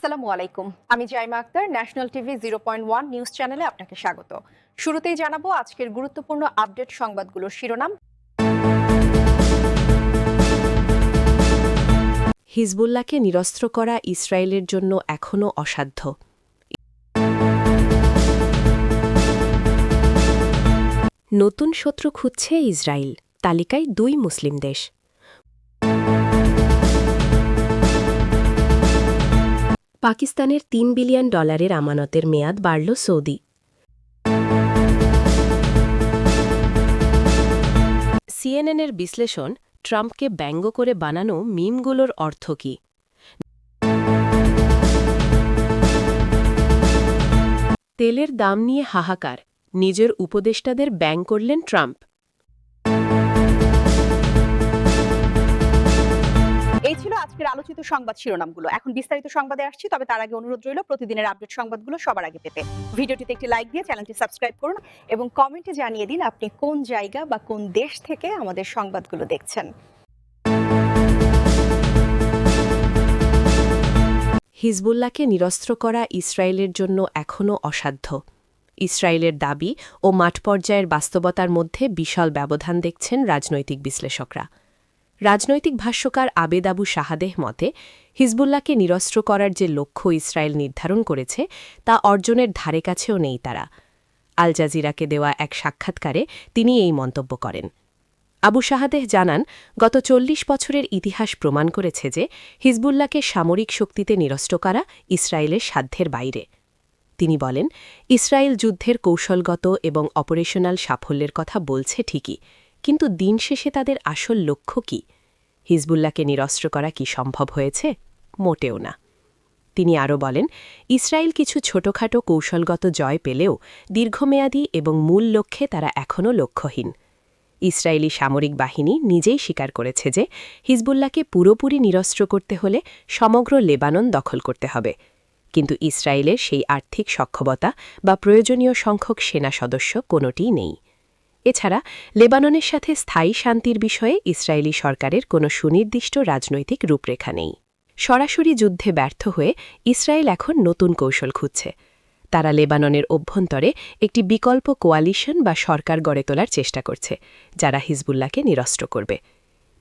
আসসালামু আলাইকুম। আমি Zaima Akhtar, national TV 0.1 news চ্যানেলে আপনাকে স্বাগত। শুরুতেই জানাবো আজকের গুরুত্বপূর্ণ আপডেট সংবাদগুলোর শিরোনাম। হিজবুল্লাহকে নিরস্ত্র করা ইসরায়েলের জন্য এখনও অসাধ্য। নতুন শত্রু খুঁজছে ইসরায়েল, তালিকায় 2 মুসলিম দেশ। পাকিস্তানের $3 বিলিয়ন আমানতের মেয়াদ বাড়ল সৌদি। সিএনএনের বিশ্লেষণ, ট্রাম্পকে ব্যঙ্গ করে বানানো মিমগুলোর অর্থ কী? তেলের দাম নিয়ে হাহাকার, নিজের উপদেষ্টাদের ব্যঙ্গ করলেন ট্রাম্প। এই ছিল আজকের আলোচিত সংবাদ শিরোনামগুলো। এখন বিস্তারিত সংবাদে আসছি, তবে তার আগে অনুরোধ রইল প্রতিদিনের আপডেট সংবাদগুলো সবার আগে পেতে ভিডিওটিতে একটি লাইক দিয়ে চ্যানেলটি সাবস্ক্রাইব করুন এবং কমেন্টে জানিয়ে দিন আপনি কোন জায়গা বা কোন দেশ থেকে আমাদের সংবাদগুলো দেখছেন। হিজবুল্লাহকে নিরস্ত্র করা ইসরায়েলের জন্য এখনও অসাধ্য। ইসরায়েলের দাবি ও মাঠ পর্যায়ের বাস্তবতার মধ্যে বিশাল ব্যবধান দেখছেন রাজনৈতিক বিশ্লেষকরা। রাজনৈতিক ভাষ্যকার আবেদ আবু শাহাদেহ মতে, হিজবুল্লাহকে নিরস্ত্র করার যে লক্ষ্য ইসরায়েল নির্ধারণ করেছে তা অর্জনের ধারে কাছেও নেই তারা। আল জাজিরাকে দেওয়া এক সাক্ষাৎকারে তিনি এই মন্তব্য করেন। আবু শাহাদেহ জানান, গত 40 বছরের ইতিহাস প্রমাণ করেছে যে হিজবুল্লাহকে সামরিক শক্তিতে নিরস্ত্র করা ইসরায়েলের সাধ্যের বাইরে। তিনি বলেন, ইসরায়েল যুদ্ধের কৌশলগত এবং অপারেশনাল সাফল্যের কথা বলছে ঠিকই, কিন্তু দিন শেষে তাদের আসল লক্ষ্য কী? হিজবুল্লাহকে নিরস্ত্র করা কি সম্ভব হয়েছে? মোটেও না। তিনি আরও বলেন, ইসরায়েল কিছু ছোটখাটো কৌশলগত জয় পেলেও দীর্ঘমেয়াদী এবং মূল লক্ষ্যে তারা এখনও লক্ষ্যহীন। ইসরায়েলি সামরিক বাহিনী নিজেই স্বীকার করেছে যে হিজবুল্লাহকে পুরোপুরি নিরস্ত্র করতে হলে সমগ্র লেবানন দখল করতে হবে, কিন্তু ইসরায়েলের সেই আর্থিক সক্ষমতা বা প্রয়োজনীয় সংখ্যক সেনা সদস্য কোনোটিই নেই। এছাড়া লেবাননের সাথে স্থায়ী শান্তির বিষয়ে ইসরায়েলি সরকারের কোনো সুনির্দিষ্ট রাজনৈতিক রূপরেখা নেই। সরাসরি যুদ্ধে ব্যর্থ হয়ে ইসরায়েল এখন নতুন কৌশল খুঁজছে। তারা লেবাননের অভ্যন্তরে একটি বিকল্প কোয়ালিশন বা সরকার গড়ে তোলার চেষ্টা করছে, যারা হিজবুল্লাহকে নিরস্ত্র করবে।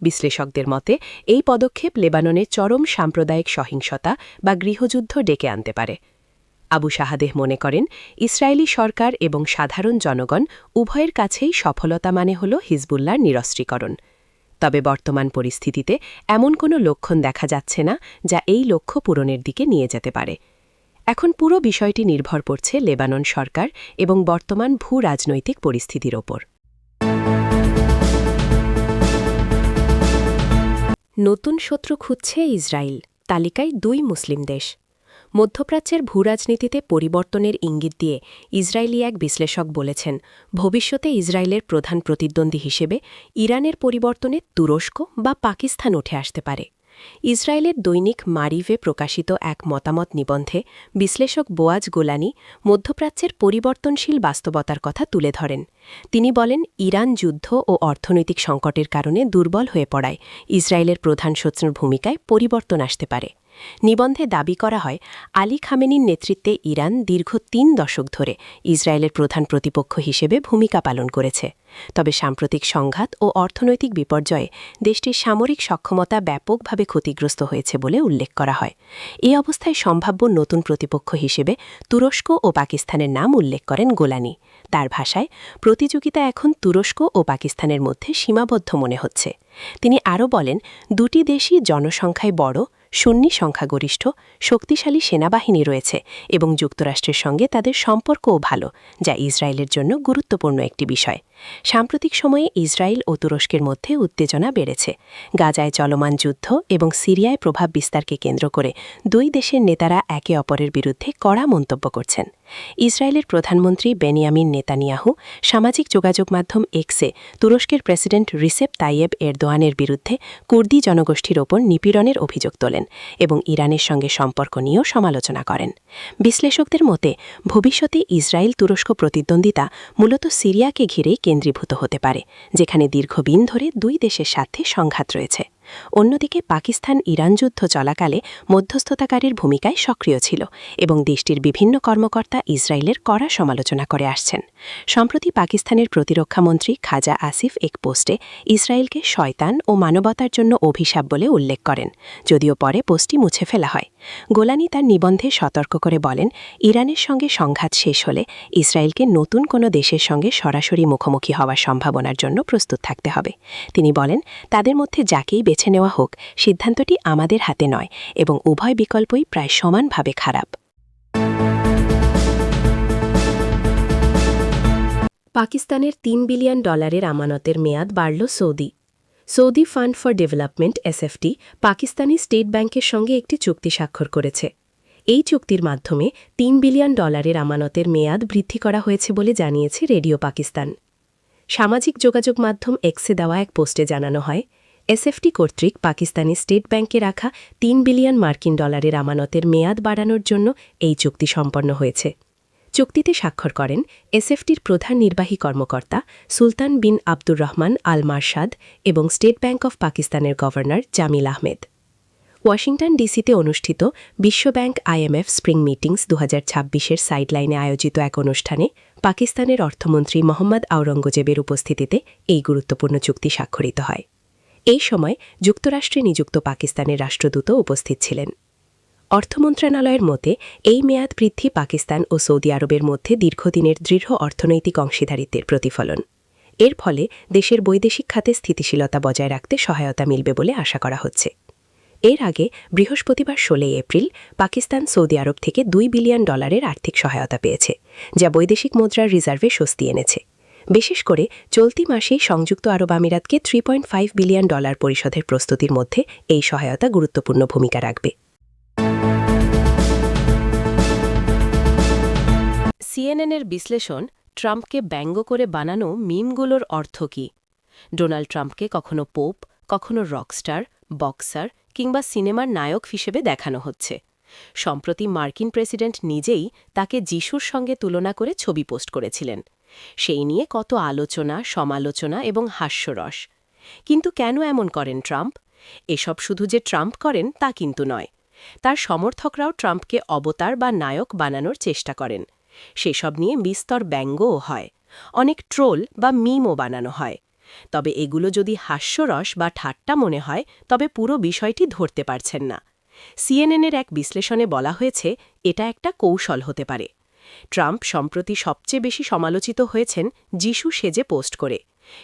বিশ্লেষকদের মতে এই পদক্ষেপ লেবাননে চরম সাম্প্রদায়িক সহিংসতা বা গৃহযুদ্ধ ডেকে আনতে পারে। আবু শাহাদেহ মনে করেন, ইসরায়েলি সরকার এবং সাধারণ জনগণ উভয়ের কাছেই সফলতা মানে হল হিজবুল্লাহর নিরস্ত্রীকরণ। তবে বর্তমান পরিস্থিতিতে এমন কোনো লক্ষণ দেখা যাচ্ছে না যা এই লক্ষ্য পূরণের দিকে নিয়ে যেতে পারে। এখন পুরো বিষয়টি নির্ভর করছে লেবানন সরকার এবং বর্তমান ভূ-রাজনৈতিক পরিস্থিতির ওপর। নতুন শত্রু খুঁজছে ইসরায়েল, তালিকায় 2 মুসলিম দেশ। মধ্যপ্রাচ্যের ভূরাজনীতিতে পরিবর্তনের ইঙ্গিত দিয়ে ইসরায়েলি এক বিশ্লেষক বলেছেন, ভবিষ্যতে ইসরায়েলের প্রধান প্রতিদ্বন্দ্বী হিসেবে ইরানের পরিবর্তনে তুরস্ক বা পাকিস্তান উঠে আসতে পারে। ইসরায়েলের দৈনিক মারিভে প্রকাশিত এক মতামত নিবন্ধে বিশ্লেষক বোয়াজ গোলানি মধ্যপ্রাচ্যের পরিবর্তনশীল বাস্তবতার কথা তুলে ধরেন। তিনি বলেন, ইরান যুদ্ধ ও অর্থনৈতিক সংকটের কারণে দুর্বল হয়ে পড়ায় ইসরায়েলের প্রধান শত্রুর ভূমিকায় পরিবর্তন আসতে পারে। নিবন্ধে দাবি করা হয়, আলী খামেনির নেতৃত্বে ইরান দীর্ঘ 3 দশক ধরে ইসরায়েলের প্রধান প্রতিপক্ষ হিসেবে ভূমিকা পালন করেছে। তবে সাম্প্রতিক সংঘাত ও অর্থনৈতিক বিপর্যয়ে দেশটির সামরিক সক্ষমতা ব্যাপকভাবে ক্ষতিগ্রস্ত হয়েছে বলে উল্লেখ করা হয়। এই অবস্থায় সম্ভাব্য নতুন প্রতিপক্ষ হিসেবে তুরস্ক ও পাকিস্তানের নাম উল্লেখ করেন গোলানি। তার ভাষায়, প্রতিযোগিতা এখন তুরস্ক ও পাকিস্তানের মধ্যে সীমাবদ্ধ মনে হচ্ছে। তিনি আরও বলেন, দুটি দেশই জনসংখ্যায় বড়, সুন্নি সংখ্যাগরিষ্ঠ, শক্তিশালী সেনাবাহিনী রয়েছে এবং যুক্তরাষ্ট্রের সঙ্গে তাদের সম্পর্কও ভালো, যা ইসরায়েলের জন্য গুরুত্বপূর্ণ একটি বিষয়। সাম্প্রতিক সময়ে ইসরায়েল ও তুরস্কের মধ্যে উত্তেজনা বেড়েছে। গাজায় চলমান যুদ্ধ এবং সিরিয়ায় প্রভাব বিস্তারকে কেন্দ্র করে 2 দেশের নেতারা একে অপরের বিরুদ্ধে কড়া মন্তব্য করছেন। ইসরায়েলের প্রধানমন্ত্রী বেনিয়ামিন নেতানিয়াহু সামাজিক যোগাযোগ মাধ্যম এক্সে তুরস্কের প্রেসিডেন্ট রিসেপ তাইয়েব এরদোয়ানের বিরুদ্ধে কুর্দি জনগোষ্ঠীর ওপর নিপীড়নের অভিযোগ তোলেন এবং ইরানের সঙ্গে সম্পর্ক নিয়েও সমালোচনা করেন। বিশ্লেষকদের মতে, ভবিষ্যতে ইসরায়েল তুরস্ক প্রতিদ্বন্দ্বিতা মূলত সিরিয়াকে ঘিরেই কেন্দ্রীভূত হতে পারে, যেখানে দীর্ঘদিন ধরে 2 দেশের সাথে সংঘাত রয়েছে। অন্যদিকে পাকিস্তান ইরান যুদ্ধ চলাকালে মধ্যস্থতাকারীর ভূমিকায় সক্রিয় ছিল এবং দেশটির বিভিন্ন কর্মকর্তা ইসরায়েলের কড়া সমালোচনা করে আসছেন। সম্প্রতি পাকিস্তানের প্রতিরক্ষামন্ত্রী খাজা আসিফ এক পোস্টে ইসরায়েলকে শয়তান ও মানবতার জন্য অভিশাপ বলে উল্লেখ করেন, যদিও পরে পোস্টটি মুছে ফেলা হয়। গোলানি তার নিবন্ধে সতর্ক করে বলেন, ইরানের সঙ্গে সংঘাত শেষ হলে ইসরায়েলকে নতুন কোনো দেশের সঙ্গে সরাসরি মুখোমুখি হওয়ার সম্ভাবনার জন্য প্রস্তুত থাকতে হবে। তিনি বলেন, তাদের মধ্যে যাকেই বেছে নেওয়া হোক, সিদ্ধান্তটি আমাদের হাতে নয় এবং উভয় বিকল্পই প্রায় সমানভাবে খারাপ। পাকিস্তানের $3 বিলিয়ন আমানতের মেয়াদ বাড়ল Saudi fund for development SFT Pakistani state ব্যাংকের সঙ্গে একটি চুক্তি স্বাক্ষর করেছে। এই চুক্তির মাধ্যমে $3 বিলিয়ন আমানতের মেয়াদ বৃদ্ধি করা হয়েছে বলে জানিয়েছে রেডিও পাকিস্তান। সামাজিক যোগাযোগ মাধ্যম এক্সে দেওয়া এক পোস্টে জানানো হয়, এসএফটি কর্তৃক পাকিস্তানি স্টেট ব্যাংকে রাখা $3 বিলিয়ন আমানতের মেয়াদ বাড়ানোর জন্য এই চুক্তি সম্পন্ন হয়েছে। চুক্তিতে স্বাক্ষর করেন এসএফটির প্রধান নির্বাহী কর্মকর্তা সুলতান বিন আব্দুর রহমান আল মারশাদ এবং স্টেট ব্যাংক অব পাকিস্তানের গভর্নর জামিল আহমেদ। ওয়াশিংটন ডিসিতে অনুষ্ঠিত বিশ্বব্যাংক IMF স্প্রিং মিটিংস 2026-এর সাইডলাইনে আয়োজিত এক অনুষ্ঠানে পাকিস্তানের অর্থমন্ত্রী মোহাম্মদ আওরঙ্গজেবের উপস্থিতিতে এই গুরুত্বপূর্ণ চুক্তি স্বাক্ষরিত হয়। এই সময় যুক্তরাষ্ট্রে নিযুক্ত পাকিস্তানের রাষ্ট্রদূতও উপস্থিত ছিলেন। অর্থ মন্ত্রণালয়ের মতে এই মেয়াদ বৃদ্ধি পাকিস্তান ও সৌদি আরবের মধ্যে দীর্ঘদিনের দৃঢ় অর্থনৈতিক অংশীদারিত্বের প্রতিফলন। এর ফলে দেশের বৈদেশিক খাতে স্থিতিশীলতা বজায় রাখতে সহায়তা মিলবে বলে আশা করা হচ্ছে। এর আগে বৃহস্পতিবার 16 এপ্রিল পাকিস্তান সৌদি আরব থেকে $2 বিলিয়ন আর্থিক সহায়তা পেয়েছে, যা বৈদেশিক মুদ্রার রিজার্ভে স্বস্তি এনেছে। বিশেষ করে চলতি মাসেই সংযুক্ত আরব আমিরাতকে $3.5 বিলিয়ন পরিশোধের প্রস্তুতির মধ্যে এই সহায়তা গুরুত্বপূর্ণ ভূমিকা রাখবে। সিএনএনের বিশ্লেষণ, ট্রাম্পকে ব্যঙ্গ করে বানানো মিমগুলোর অর্থ কী? ডোনাল্ড ট্রাম্পকে কখনো পোপ, কখনো রকস্টার, বক্সার কিংবা সিনেমার নায়ক হিসেবে দেখানো হচ্ছে। সম্প্রতি মার্কিন প্রেসিডেন্ট নিজেই তাকে যিশুর সঙ্গে তুলনা করে ছবি পোস্ট করেছিলেন। সেই নিয়ে কত আলোচনা, সমালোচনা এবং হাস্যরস। কিন্তু কেন এমন করেন ট্রাম্প? এসব শুধু যে ট্রাম্প করেন তা কিন্তু নয়। তার সমর্থকরাও ট্রাম্পকে অবতার বা নায়ক বানানোর চেষ্টা করেন। সেসব নিয়ে বিস্তর ব্যঙ্গও হয়, অনেক ট্রোল বা মিমও বানানো হয়। তবে এগুলো যদি হাস্যরস বা ঠাট্টা মনে হয়, তবে পুরো বিষয়টি ধরতে পারছেন না। সিএনএনের এক বিশ্লেষণে বলা হয়েছে, এটা একটা কৌশল হতে পারে। ট্রাম্প সম্প্রতি সবচেয়ে বেশি সমালোচিত হয়েছেন যিশু সেজে পোস্ট করে।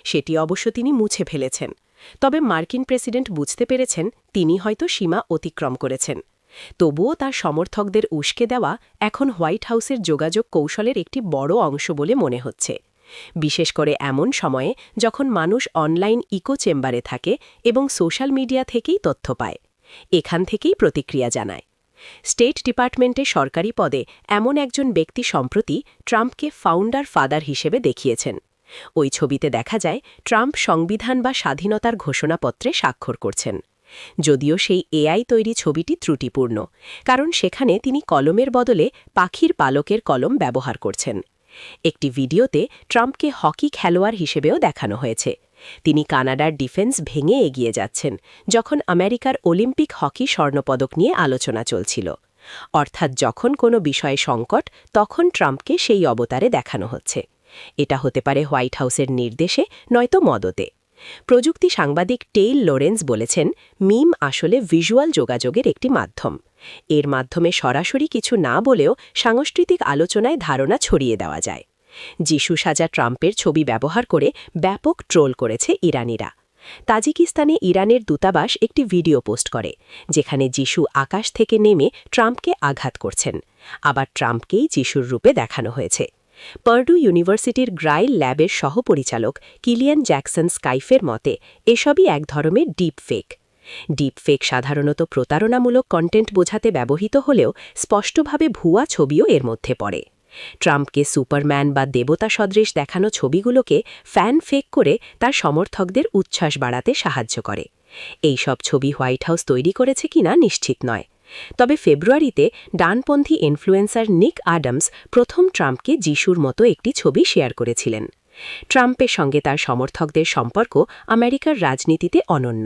সেটি অবশ্য তিনি মুছে ফেলেছেন। তবে মার্কিন প্রেসিডেন্ট বুঝতে পেরেছেন তিনি হয়তো সীমা অতিক্রম করেছেন। তবুও তার সমর্থকদের উস্কে দেওয়া এখন হোয়াইট হাউসের যোগাযোগ কৌশলের একটি বড় অংশ বলে মনে হচ্ছে। বিশেষ করে এমন সময়ে যখন মানুষ অনলাইন ইকো চেম্বারে থাকে এবং সোশ্যাল মিডিয়া থেকেই তথ্য পায়। এখান থেকেই প্রতিক্রিয়া জানায়। স্টেট ডিপার্টমেন্টে সরকারি পদে এমন একজন ব্যক্তি সম্প্রতি ট্রাম্পকে ফাউন্ডার ফাদার হিসেবে দেখিয়েছেন। ওই ছবিতে দেখা যায় ট্রাম্প সংবিধান বা স্বাধীনতার ঘোষণাপত্রে স্বাক্ষর করছেন। যদিও সেই এআই তৈরি ছবিটি ত্রুটিপূর্ণ, কারণ সেখানে তিনি কলমের বদলে পাখির পালকের কলম ব্যবহার করছেন। একটি ভিডিওতে ট্রাম্পকে হকি খেলোয়াড় হিসেবেও দেখানো হয়েছে। তিনি কানাডার ডিফেন্স ভেঙে এগিয়ে যাচ্ছেন যখন আমেরিকার অলিম্পিক হকি স্বর্ণপদক নিয়ে আলোচনা চলছিল। অর্থাৎ যখন কোনো বিষয়ে সংকট, তখন ট্রাম্পকে সেই অবতারে দেখানো হচ্ছে। এটা হতে পারে হোয়াইট হাউসের নির্দেশে, নয়তো মদতে। প্রযুক্তি সাংবাদিক টেইল লোরেন্স বলেছেন, মিম আসলে ভিজুয়াল যোগাযোগের একটি মাধ্যম। এর মাধ্যমে সরাসরি কিছু না বলেও সাংস্কৃতিক আলোচনায় ধারণা ছড়িয়ে দেওয়া যায়। যিশু সাজা ট্রাম্পের ছবি ব্যবহার করে ব্যাপক ট্রোল করেছে ইরানিরা। তাজিকিস্তানে ইরানের দূতাবাস একটি ভিডিও পোস্ট করে, যেখানে যিশু আকাশ থেকে নেমে ট্রাম্পকে আঘাত করছেন। আবার ট্রাম্পকেই যিশুর রূপে দেখানো হয়েছে। পার্ডু ইউনিভার্সিটির গ্রাইল ল্যাবের সহপরিচালক কিলিয়ান জ্যাকসন স্কাইফের মতে এসবই এক ধরনের ডিপ ফেক সাধারণত প্রতারণামূলক কন্টেন্ট বোঝাতে ব্যবহৃত হলেও স্পষ্টভাবে ভুয়া ছবিও এর মধ্যে পড়ে। ট্রাম্পকে সুপারম্যান বা দেবতা সদৃশ দেখানো ছবিগুলোকে ফ্যান ফেক করে তার সমর্থকদের উচ্ছ্বাস বাড়াতে সাহায্য করে। এই সব ছবি হোয়াইট হাউস তৈরি করেছে কিনা নিশ্চিত নয়। তবে ফেব্রুয়ারিতে ডানপন্থী ইনফ্লুয়েন্সার নিক আডামস প্রথম ট্রাম্পকে যিশুর মতো একটি ছবি শেয়ার করেছিলেন। ট্রাম্পের সঙ্গে তার সমর্থকদের সম্পর্ক আমেরিকার রাজনীতিতে অনন্য।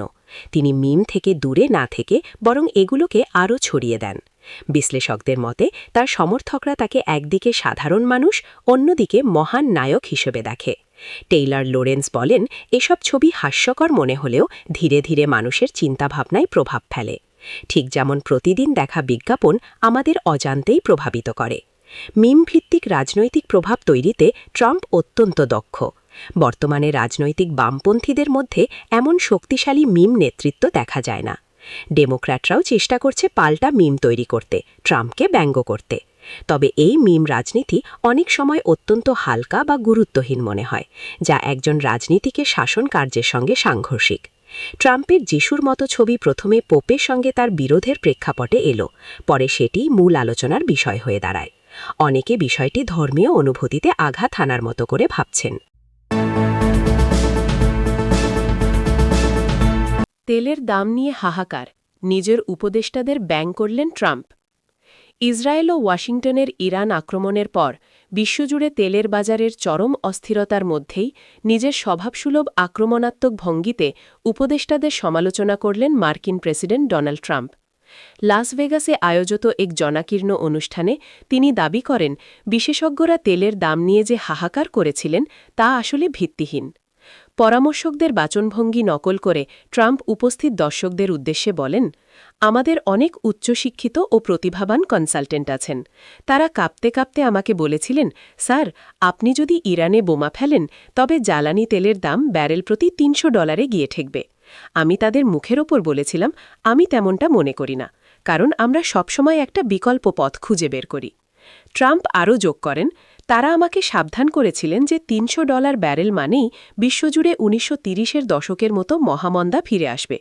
তিনি মিম থেকে দূরে না থেকে বরং এগুলোকে আরও ছড়িয়ে দেন। বিশ্লেষকদের মতে তার সমর্থকরা তাকে একদিকে সাধারণ মানুষ, অন্যদিকে মহান নায়ক হিসেবে দেখে। টেইলর লোরেন্স বলেন, এসব ছবি হাস্যকর মনে হলেও ধীরে ধীরে মানুষের চিন্তাভাবনায় প্রভাব ফেলে। ঠিক যেমন প্রতিদিন দেখা বিজ্ঞাপন আমাদের অজান্তেই প্রভাবিত করে। মিম ভিত্তিক রাজনৈতিক প্রভাব তৈরিতে ট্রাম্প অত্যন্ত দক্ষ। বর্তমানে রাজনৈতিক বামপন্থীদের মধ্যে এমন শক্তিশালী মিম নেতৃত্ব দেখা যায় না। ডেমোক্র্যাটরাও চেষ্টা করছে পাল্টা মিম তৈরি করতে, ট্রাম্পকে ব্যঙ্গ করতে। তবে এই মিম রাজনীতি অনেক সময় অত্যন্ত হালকা বা গুরুত্বহীন মনে হয়, যা একজন রাজনীতিকের শাসন কার্যের সঙ্গে সাংঘর্ষিক। ট্রাম্পের যিশুর মতো ছবি প্রথমে পোপের সঙ্গে তার বিরোধের প্রেক্ষাপটে এলো, পরে সেটি মূল আলোচনার বিষয় হয়ে দাঁড়ায়। অনেকে বিষয়টি ধর্মীয় অনুভূতিতে আঘাত হানার মতো করে ভাবছেন। তেলের দাম নিয়ে হাহাকার, নিজের উপদেষ্টাদের ব্যাং করলেন ট্রাম্প। ইসরায়েল ও ওয়াশিংটনের ইরান আক্রমণের পর বিশ্বজুড়ে তেলের বাজারের চরম অস্থিরতার মধ্যেই নিজের স্বভাবসুলভ আক্রমণাত্মক ভঙ্গিতে উপদেষ্টাদের সমালোচনা করলেন মার্কিন প্রেসিডেন্ট ডোনাল্ড ট্রাম্প। লাস ভেগাসে আয়োজিত এক জনাকীর্ণ অনুষ্ঠানে তিনি দাবি করেন, বিশেষজ্ঞরা তেলের দাম নিয়ে যে হাহাকার করেছিলেন তা আসলে ভিত্তিহীন। পরামর্শকদের বাচনভঙ্গি নকল করে ট্রাম্প উপস্থিত দর্শকদের উদ্দেশ্যে বলেন, আমাদের অনেক উচ্চশিক্ষিত ও প্রতিভাবান কনসালটেন্ট আছেন। তারা কাঁপতে কাঁপতে আমাকে বলেছিলেন, স্যার, আপনি যদি ইরানে বোমা ফেলেন তবে জ্বালানি তেলের দাম ব্যারেল প্রতি $300 গিয়ে ঠেকবে। আমি তাদের মুখের ওপর বলেছিলাম, আমি তেমনটা মনে করি না, কারণ আমরা সবসময় একটা বিকল্প পথ খুঁজে বের করি। ট্রাম্প আরও যোগ করেন, তারা আমাকে সাবধান করেছিলেন যে $300 ব্যারেল মানেই বিশ্বজুড়ে 1930-এর দশকের মতো মহামন্দা ফিরে আসবে।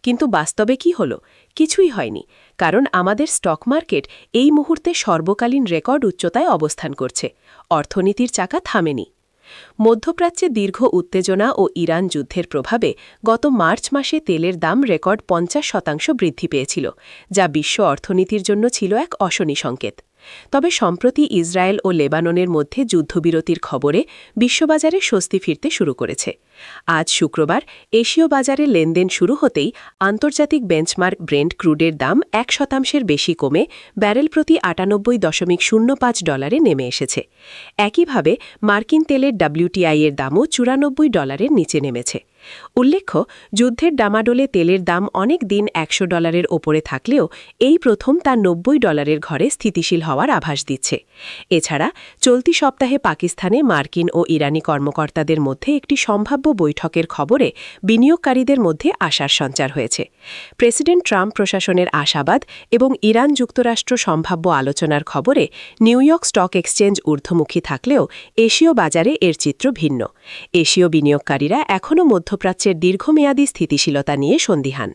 কিন্তু বাস্তবে কি হলো? কিছুই হয়নি, কারণ আমাদের স্টক মার্কেট এই মুহূর্তে সর্বকালীন রেকর্ড উচ্চতায় অবস্থান করছে। অর্থনীতির চাকা থামেনি। মধ্যপ্রাচ্যে দীর্ঘ উত্তেজনা ও ইরান যুদ্ধের প্রভাবে গত মার্চ মাসে তেলের দাম রেকর্ড 50% বৃদ্ধি পেয়েছিল, যা বিশ্ব অর্থনীতির জন্য ছিল এক অশনি সংকেত। তবে সম্প্রতি ইসরায়েল ও লেবাননের মধ্যে যুদ্ধবিরতির খবরে বিশ্ববাজারে স্বস্তি ফিরতে শুরু করেছে। আজ শুক্রবার এশীয় বাজারে লেনদেন শুরু হতেই আন্তর্জাতিক বেঞ্চমার্ক ব্রেন্ট ক্রুডের দাম 1% বেশি কমে ব্যারেল প্রতি $98.05 নেমে এসেছে। একইভাবে মার্কিন তেলের WTI এর দামও $94 নিচে নেমেছে। উল্লেখ্য, যুদ্ধের ডামাডোলে তেলের দাম অনেক দিন $100 ওপরে থাকলেও এই প্রথম তা $90 ঘরে স্থিতিশীল হওয়ার আভাস দিচ্ছে। এছাড়া চলতি সপ্তাহে পাকিস্তানে মার্কিন ও ইরানি কর্মকর্তাদের মধ্যে একটি সম্ভাব্য বৈঠকের খবরে বিনিয়োগকারীদের মধ্যে আশার সঞ্চার হয়েছে। প্রেসিডেন্ট ট্রাম্প প্রশাসনের আশাবাদ এবং ইরান যুক্তরাষ্ট্র সম্ভাব্য আলোচনার খবরে নিউ ইয়র্ক স্টক এক্সচেঞ্জ ঊর্ধ্বমুখী থাকলেও এশীয় বাজারে এর চিত্র ভিন্ন। এশীয় বিনিয়োগকারীরা এখনও মধ্যপ্রাচ্যের দীর্ঘমেয়াদী স্থিতিশীলতা নিয়ে সন্দিহান।